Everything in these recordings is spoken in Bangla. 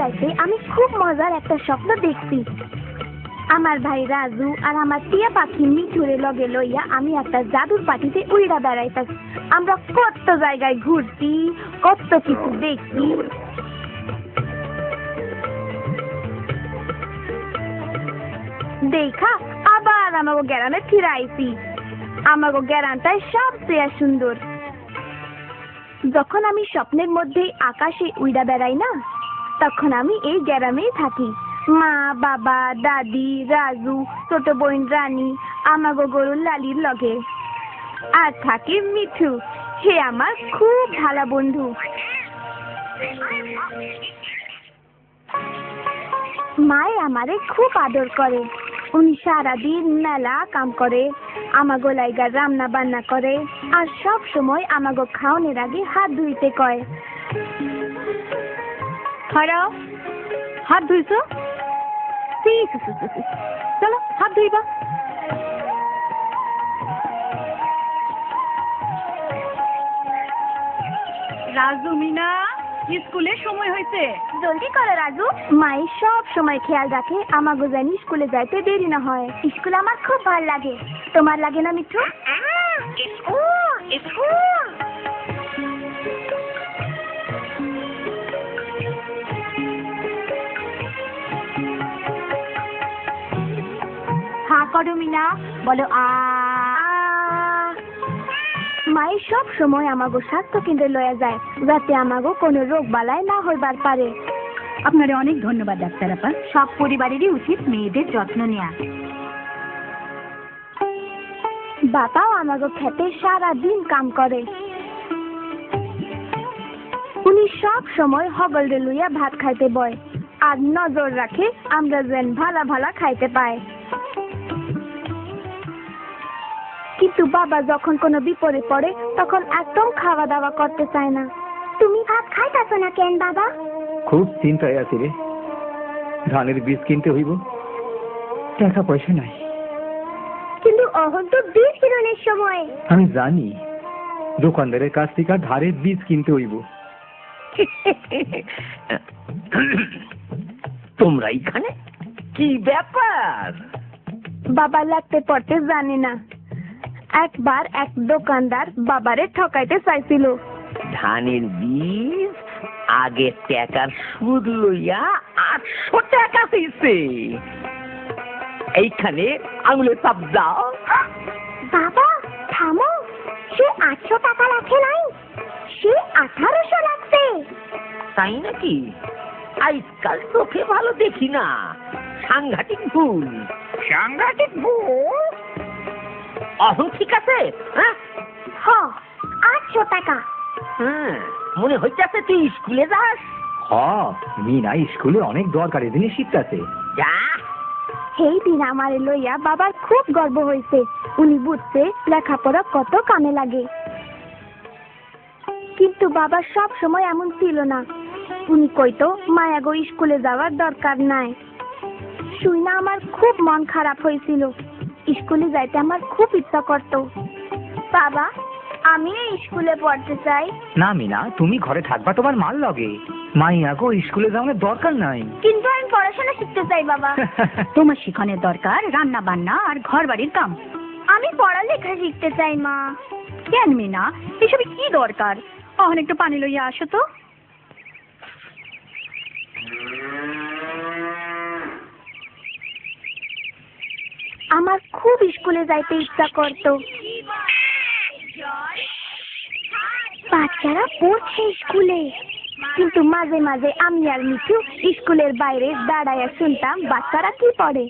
রাইতে আমি খুব মজার একটা স্বপ্ন দেখছি। আমার ভাই রাজু আর আমার টিয়া পাখি মিঠুরে লগে লইয়া আমি একটা জাদুর পাটিতে উইড়া বেড়াইতাছি। আমরা কত জায়গায় ঘুরছি, কত কিছু দেখছি। দেখা আবার আমাকে গ্রামে ফিরাইছি। আমাকে গ্রামটাই সবচেয়ে সুন্দর। যখন আমি স্বপ্নের মধ্যে আকাশে উইড়া বেড়াই না, তখন আমি এই গ্রামেই থাকি। মা, বাবা, দাদি, রাজু, ছোট বোন রানী, আমাগো গরু লালির লগে। আর থাকে মিঠু, সে আমার খুব ভালো বন্ধু। মায়ে আমারে খুব আদর করে। উনি সারাদিন মেলা কাম করে, আমাগো লাইগা রান্না বান্না করে, আর সব সময় আমাগো খাওয়ানোর আগে হাত ধুইতে কয়। খারাও, হাত ধুইছো? চলো হাত ধুইবা। রাজু, মিনা, স্কুলের সময় হয়েছে, জলদি করো রাজু। মাই সব সময় খেয়াল রাখে আমাগো জানি স্কুলে যাইতে দেরি না হয়। স্কুল আমার খুব ভালো লাগে। তোমার লাগে না মিঠু? হা করো মিনা, বলো আ। মাই সব সময় আমাগো স্বাস্থ্য কেন্দ্রে লয়ে যায়, যাতে আমাগো কোনো রোগ বালাই না হইবার পারে। আপনারে অনেক ধন্যবাদ ডাক্তার আপা। সব পরিবারেরই উচিত মেয়েদের যত্ন নেওয়া। বাবাও আমাগো খেতে সারা দিন কাম করে। উনি সব সময় হগলরে লইয়া ভাত খাইতে বয়, আর নজর রাখে আমরা যেন ভালা ভালা খাইতে পাই। কিন্তু বাবা যখন কোনো বিপদে পড়ে তখন একদম খাওয়া দাওয়া করতে চায় না। তুমি ভাত খাইতেছো না কেন বাবা? খুব চিন্তায় আছি রে। ধানের বীজ কিনতে হইব, টাকা পয়সা নাই। কিন্তু অহন তো বীজ কিরণের সময়। আমি জানি, দোকানদারের কাছ থেকে ধারের বীজ কিনতে হইব। তোমরা এখানে কি ব্যাপার? বাবা লাগতে পড়তে জানে না। একবার এক দোকানদার বাবারে ঠকাইতে চাইছিল। ধানের বীজ আগে টাকার সুদ লইয়া 800 টাকা দিছে। এইখানে আঙুলে চাপ দাও। বাবা থামো, সে 800 টাকা রাখে নাই, সে 1800 লাগছে। তাই নাকি? আজকাল চোখে ভালো দেখি না। সাংঘাতিক ভুল। সাংঘাতিক ভুল। অহং ঠিক আছে? হ্যাঁ, 800 টাকা। মনে হইতেছে তুই স্কুলে যাস। মিনা স্কুলে অনেক দরকারি জিনিস শিখতেছে। যা। সেই দিন আমারে লইয়া বাবার খুব গর্ব হয়েছে। উনি বুঝছে লেখাপড়া কত কামে লাগে। কিন্তু বাবা সব সময় এমন ছিল না। উনি কইতো মায়াগো স্কুলে যাওয়ার দরকার নাই। শুই না আমার খুব মন খারাপ হয়েছিল। স্কুলে যাইতে আমার খুব ইচ্ছা করত। বাবা, আমি স্কুলে পড়তে চাই। না মিনা, তুমি ঘরে থাকবা তোমার মাল লগে। মাইয়া গো, স্কুলে যাওয়ার দরকার নাই। কিন্তু আমি পড়াশোনা শিখতে চাই বাবা। তোমার শিখানোর দরকার রান্না বান্না আর ঘর বাড়ির কাম। আমি পড়ালেখা শিখতে চাই মা। কেন মিনা, এসবে কি দরকার? অহন একটু পানি লইয়া আসো তো। আমার খুব স্কুলে যাইতে ইচ্ছা করত। বাচ্চারা পড়ছে স্কুলে, কিন্তু মাঝে মাঝে আমি আর মিঠু স্কুলের বাইরে দাঁড়াইয়া শুনতাম বাচ্চারা কি পড়ে।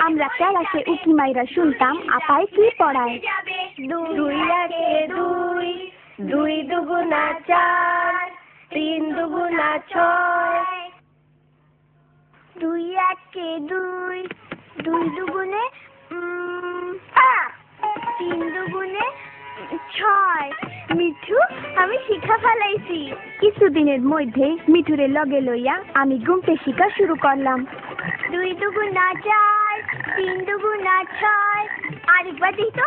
আমরা ক্লাসে উকি মাইরা শুনতাম আপাই কি পড়ায়। 2 একে 2, 2 দুগুণা 4, 3 দুগুণা 6, 2 একে 2, 2 দুগুণে 3 দুগুণে 6। মিঠু, আমি শিখা ফেলাইছি। কিছুদিনের মধ্যে মিঠুরে লগে লইয়া আমি গুনতে শিখা শুরু করলাম। 2 দুগুণা 4, 3 দুগুণা 6। আরেকবার দিই তো।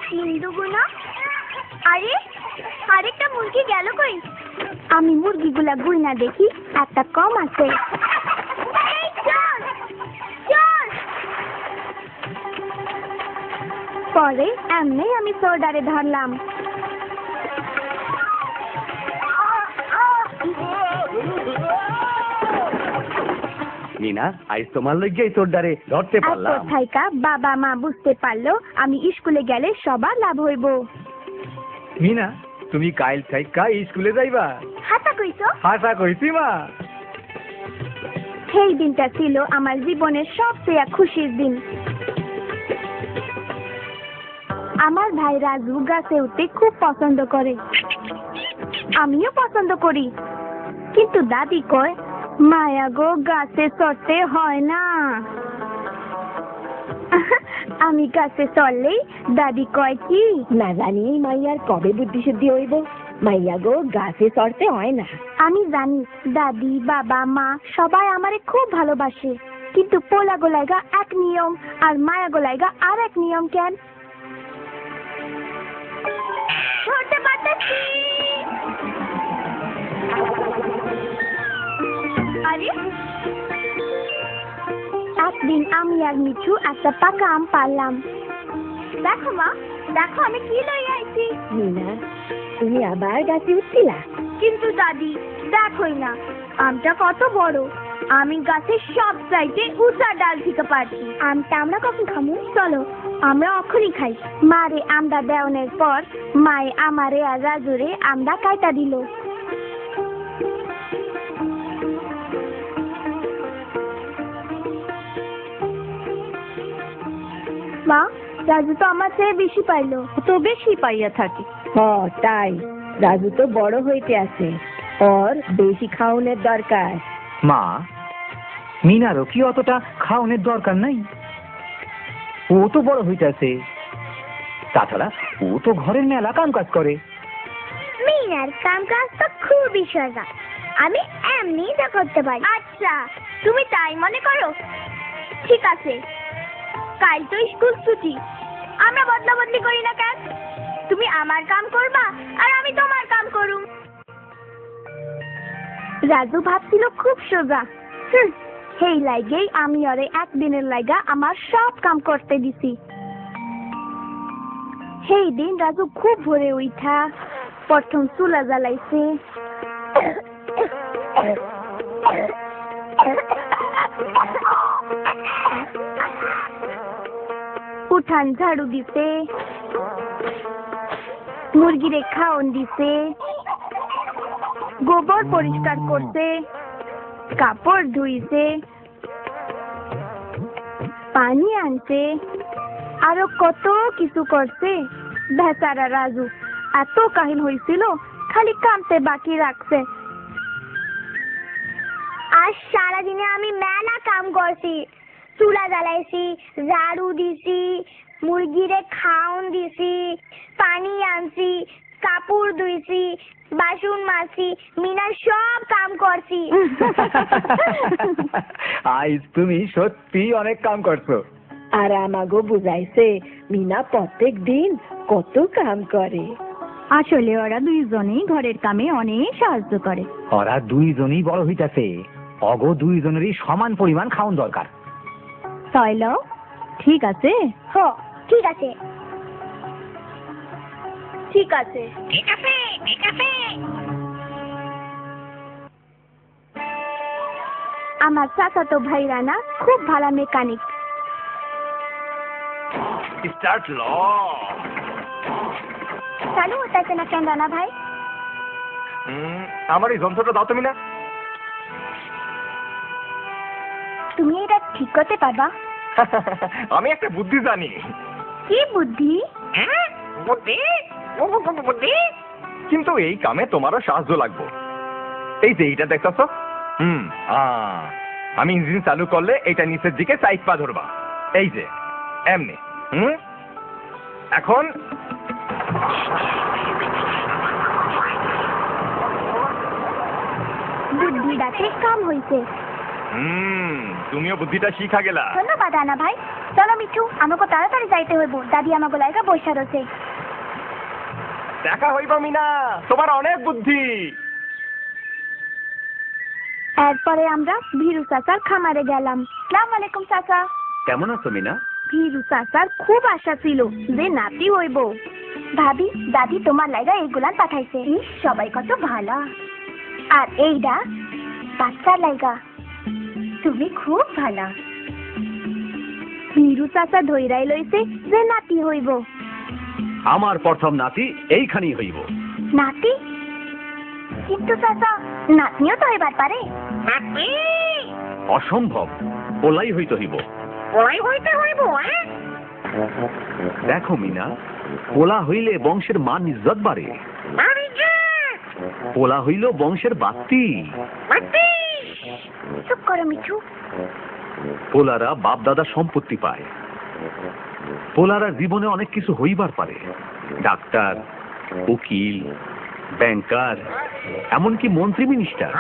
3 দুগুণা আরে আরেকটা মুরগি গেল কই? আমি মুরগিগুলা গুইনা দেখি একটা কম আছে। এই চল চল। পরে এমনি আমি সোডারে ধরলাম। মিনা আজ তোমার লজ্জাই সোডারে ধরতে আর পারলাম। কোথায়কা বাবা মা বুঝতে পারলো আমি স্কুলে গেলে সবার লাভ হইব। মিনা তুমি কাইল থাইকা স্কুলে যাইবা? হাতা কইছো? হাসা কইছি মা। সেই দিনটা ছিল আমার জীবনের সবচেয়ে খুশির দিন। আমার ভাই রাজু গাছে উঠতে খুব পছন্দ করে, আমিও পছন্দ করি, কিন্তু দাদি কয় মায়া গো গাছে চড়তে হয় না। আমি গাছে চড়লেই দাদি কয় কি না জানি এই মাইয়ার কবে বুদ্ধি শুদ্ধি হইব। মাইয়া গো গাছে চড়তে হয় না। আমি জানি দাদি বাবা মা সবাই আমারে খুব ভালোবাসে, কিন্তু পোলা গোলাইগা এক নিয়ম আর মায়া গোলাইগা আর এক নিয়ম কেন? ধরতে পারতেছি। আরে একদিন আমি আর মিঠু একটা পাকা আম পারলাম। দেখো মা, দেখো আমি কি লই আইছি। মিনা তুমি আবার গাছে উঠছিলা? কিন্তু দাদি দেখোই না আমটা কত বড়। আমি গাছের সব চাইতে উঁচা ডাল থেকে পারছি। আমটা আমরা কখন খামু? চলো আমরা অখনই খাই। মারে আমটা দেওয়ানোর পর মায়ে আমারে আর রাজুরে আমটা কাইটা দিল। মা, রাজু তো আমার চেয়ে বেশি পাইলো। তো বেশি পাইয়া থাকে। তাই রাজু তো বড় হইতে আছে, ওর বেশি খাওয়ানোর দরকার। মা মিনারও কি অতটা খাওয়ানোর দরকার নাই? ও তো বড় হইতেছে, তাছাড়া ও তো ঘরের মেলা কাম কাজ করে। মিনার কাম কাজ তো খুবই সোজা, আমি এমনি যা করতে পারি। আচ্ছা তুমি তাই মনে করো? ঠিক আছে, কাল তো স্কুল ছুটি, আমরা বদলা বদলি করি না কেন? তুমি আমার কাম করবা আর আমি তোমার কাম করুম। রাজু ভাবছিল খুব সোজা। সেই লাইগেই আমি ওরে একদিনের লাইগা আমার সব কাম করতে দিছি। সেই দিন রাজু খুব ভোরে উঠা প্রথম চুলা জ্বালাইছে, উঠান ঝাড়ু দিছে, মুরগিরে খাওন দিছে, গোবর পরিষ্কার করছে, কাপড় ধুইছে, পানি আনছে, আরো কত কিছু করছে। বেচারা রাজু এত কাহিল হয়েছিল, খালি কামতে বাকি রাখছে। আজ সারাদিনে আমি মেলা কাম করছি, চুলা জ্বালাইছি, ঝাড়ু দিছি, মুরগিরে খাওন দিছি, পানি আনছি, কাপড় ধুইছি, বাসন মাজছি, মিনার সব কাম করছি। আজ তুমি সত্যি অনেক কাম করছো। আর আমাগো বুঝাইছে মিনা প্রত্যেক দিন কত কাম করে। আসলে ওরা দুইজনেই ঘরের কামে অনেক সাহায্য করে। ওরা দুইজনই বড় হইতাছে, অগো দুইজনেরই সমান পরিমাণ খাওন দরকার। তাইলো ঠিক আছে? ঠিক আছে, ঠিক আছে, ঠিক আছে, ঠিক আছে। আমার চাচাতো ভাইরা না খুব ভালো মেকানিক। স্টার্ট ল। চালু হতেছে না কেন রানা ভাই? আমার এই যন্ত্রটা দাও তুমি না। তুমি এটা ঠিক করতে পারবা? আমি একটা বুদ্ধি জানি। কি বুদ্ধি? বুদ্ধি? বুদ্ধি? কিন্তু এই কামে তোমারও সাহায্য লাগবে। এই যে এইটা দেখতেছ, আমি ইঞ্জিন চালু করলে এটা নিচের দিকে সাইড পা ধরবা। এই যে এমনি। এখন বুদ্ধিটাতে কাম হইছে। তুমিও বুদ্ধিটা শিখা গেলা। ধন্যবাদ রানা ভাই। চলো মিঠু, আমাকে তাড়াতাড়ি যাইতে হইব, দাদি আমাকে লাইগা বসা রয়েছে। দেখা হইব মিনা, তোমার অনেক বুদ্ধি। এরপরে আমরা ভীরু চাচার খামারে গেলাম। সালাম আলাইকুম চাচা। কেমন আছো মিনা? ভীরু চাচার খুব আশা ছিল যে নাতি হইব। ভাবি দাদি তোমার লাইগা এইগুলান পাঠাইছে। সবাই কত ভালো। আর এইটা বাচ্চার লাইগা। তুমি খুব ভালো। ভীরু চাচা ধইরাই লইছে যে নাতি হইব। আমার প্রথম নাতি এইখানেই হইব। নাতি? কিন্তু চাচা নাতনিও তো হইবার পারে। অসম্ভব, পোলাই হইতে হইব। দেখো মিনা, পোলা হইলে বংশের মান ইজ্জত বাড়ে। পোলা হইল বংশের বাত্তি। চুপ করো মিঠু। পোলারা বাপ দাদা সম্পত্তি পায়। পোলারা জীবনে অনেক কিছু হইবার পারে, ডাক্তার, উকিল, ব্যাংকার, এমনকি মন্ত্রী মিনিস্টার।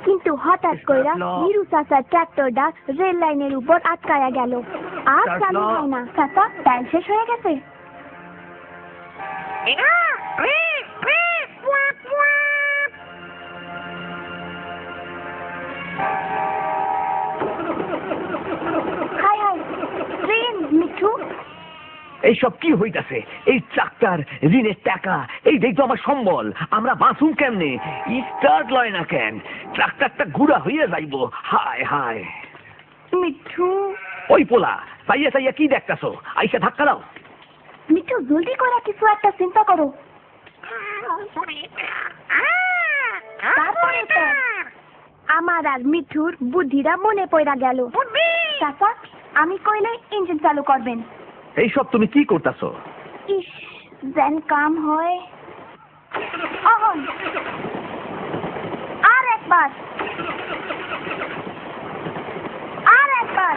কিন্তু হঠাৎ কইরা ভীরু চাচার ট্রাক্টরটা রেল লাইনের উপর আটকায়া গেল। আর চালু হয় না। চাচা তেল শেষ হয়ে গেছে। হায় হায়, ট্রেন মিঠু। এইসব কি হইতাছে? এই ট্রাক্টর, ঋণের টাকা, এই দেখতো আমার সম্বল। আমরা বাঁচুম কেমনে? স্টার্ট লয় না কেন? ট্রাক্টরটা গুড়া হইয়া যাইব। হায় হায়। মিঠু। ওই পোলা, চাইয়া চাইয়া কি দেখতাছো? আইসা ধাক্কা দাও। মিঠু জলদি করে কিছু একটা চিন্তা করো। তারপরে তো আমার আর মিঠুর বুদ্ধিরা মনে পড়া গেল। চাচা আমি কইলে ইঞ্জিন চালু করবেন। এইসব তুমি কি করতাছো? ইস, যেন কাম হয়। অহন আর একবার, আর একবার।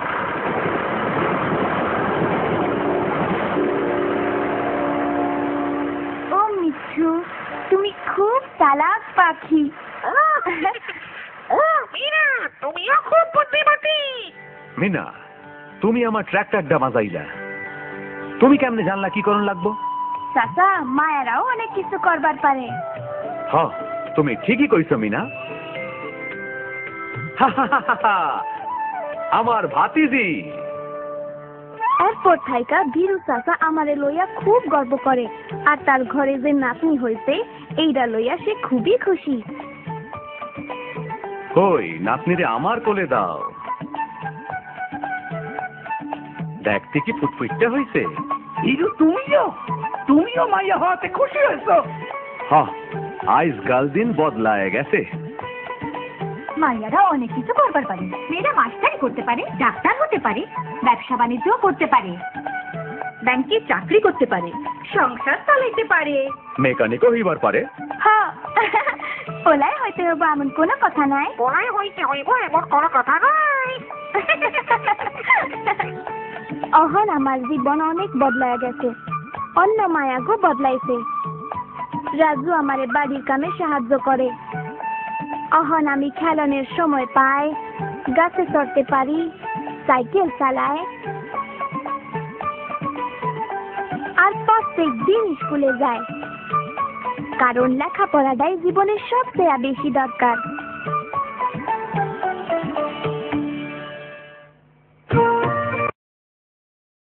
ও মিঠু, তুমি খুব চালাক পাখি। তুমিও খুব বুদ্ধিমতী। মিনা, তুমি আমার ট্রাক্টরটা বাজাইলা। তুমি কেমনে জানলা কি করণ লাগবো? চাচা মায়েরাও অনেক কিছু করবার পারে। হ, তুমি ঠিকই কইছো মিনা। আমার ভাতিজি। এরপর থাইকা ভীরু চাচা আমারে লইয়া খুব গর্ব করে। আর তার ঘরে যে নাতনি হইছে এইটা লইয়া সে খুবই খুশি। কই নাতনিরে আমার কোলে দাও। দেখতে কি ফুটফুটটা হইছে? তুমিও মাইয়া হওয়াতে খুশি হয়েছো? হ্যাঁ, আজকাল দিন বদলায় গেছে। মাইয়ারা অনেক কিছু করবার পারে। মেয়েরা মাস্টারি করতে পারে, ডাক্তার হতে পারে, ব্যবসা বাণিজ্য করতে পারে, ব্যাংকে চাকরি করতে পারে, সংসার চালাইতে পারে। মেকানিকও হইবার পারে। হ্যাঁ, পোলাই হইতে হইব এমন কোনো কথা নাই। পোলাই হইতে হইব এমন কোনো কথা নাই। অহন আমার জীবন অনেক বদলায় গেছে। অন্য মায়াগো বদলাইছে। রাজু আমারে বাড়ির কামে সাহায্য করে। অহন আমি খেলনের সময় পাই, গাছে চড়তে পারি, সাইকেল চালায়। আর প্রত্যেক দিন স্কুলে যায়, কারণ লেখাপড়াটাই জীবনের সবচেয়ে বেশি দরকার।